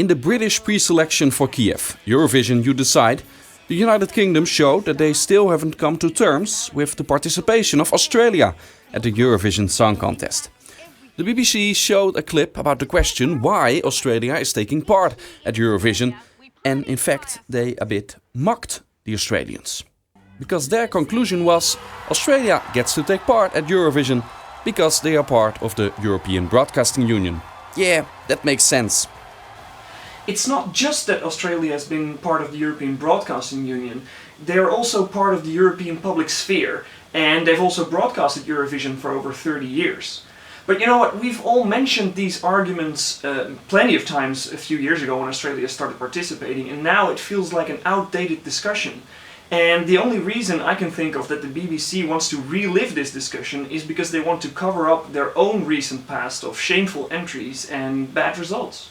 In the British preselection for Kiev, Eurovision You Decide, the United Kingdom showed that they still haven't come to terms with the participation of Australia at the Eurovision Song Contest. The BBC showed a clip about the question why Australia is taking part at Eurovision, and in fact they a bit mocked the Australians. Because their conclusion was Australia gets to take part at Eurovision because they are part of the European Broadcasting Union. Yeah, that makes sense. It's not just that Australia has been part of the European Broadcasting Union, they're also part of the European public sphere, and they've also broadcasted Eurovision for over 30 years. But you know what, we've all mentioned these arguments plenty of times a few years ago when Australia started participating, and now it feels like an outdated discussion. And the only reason I can think of that the BBC wants to relive this discussion is because they want to cover up their own recent past of shameful entries and bad results.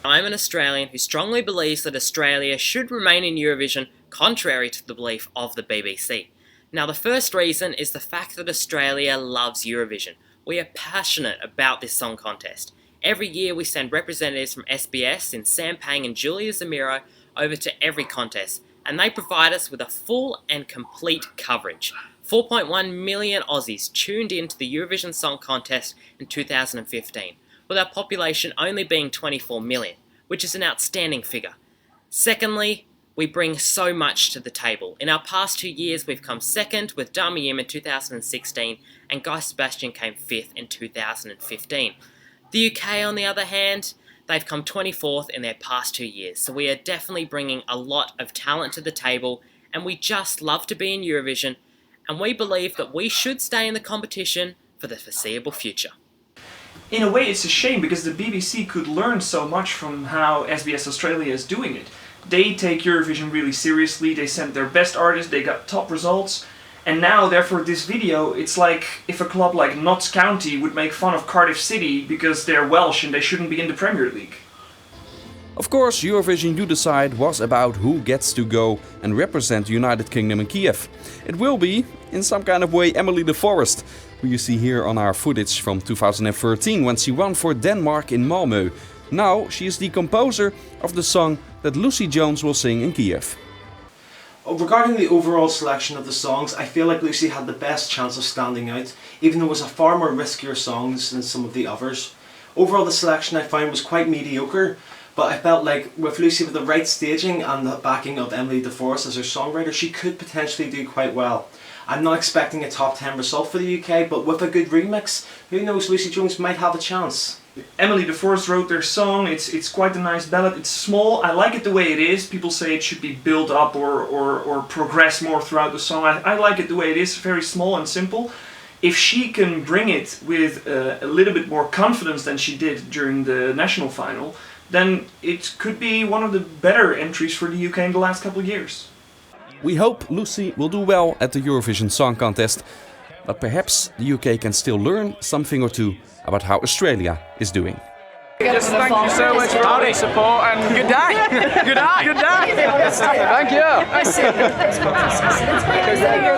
I'm an Australian who strongly believes that Australia should remain in Eurovision, contrary to the belief of the BBC. Now, the first reason is the fact that Australia loves Eurovision. We are passionate about this song contest. Every year we send representatives from SBS in Sam Pang and Julia Zamiro over to every contest, and they provide us with a full and complete coverage. 4.1 million Aussies tuned into the Eurovision Song Contest in 2015. With our population only being 24 million, which is an outstanding figure. Secondly, we bring so much to the table. In our past 2 years, we've come second with Dami Im in 2016, and Guy Sebastian came 5th in 2015. The UK, on the other hand, they've come 24th in their past 2 years, so we are definitely bringing a lot of talent to the table, and we just love to be in Eurovision, and we believe that we should stay in the competition for the foreseeable future. In a way, it's a shame because the BBC could learn so much from how SBS Australia is doing it. They take Eurovision really seriously, they sent their best artists, they got top results, and now, therefore, this video, it's like if a club like Notts County would make fun of Cardiff City because they're Welsh and they shouldn't be in the Premier League. Of course, Eurovision You Decide was about who gets to go and represent the United Kingdom in Kiev. It will be, in some kind of way, Emily de Forest, who you see here on our footage from 2013 when she won for Denmark in Malmö. Now she is the composer of the song that Lucy Jones will sing in Kiev. Regarding the overall selection of the songs, I feel like Lucy had the best chance of standing out, even though it was a far more riskier songs than some of the others. Overall, the selection I found was quite mediocre, but I felt like with Lucy with the right staging and the backing of Emily de Forest as her songwriter, she could potentially do quite well. I'm not expecting a top 10 result for the UK, but with a good remix, who knows, Lucy Jones might have a chance. Emily de Forest wrote their song, it's quite a nice ballad, it's small, I like it the way it is. People say it should be built up or progress more throughout the song. I like it the way it is, very small and simple. If she can bring it with a little bit more confidence than she did during the national final, then it could be one of the better entries for the UK in the last couple of years. We hope Lucy will do well at the Eurovision Song Contest, but perhaps the UK can still learn something or two about how Australia is doing. Just thank you so much for all your support and good day. Good day. Good day. Thank you.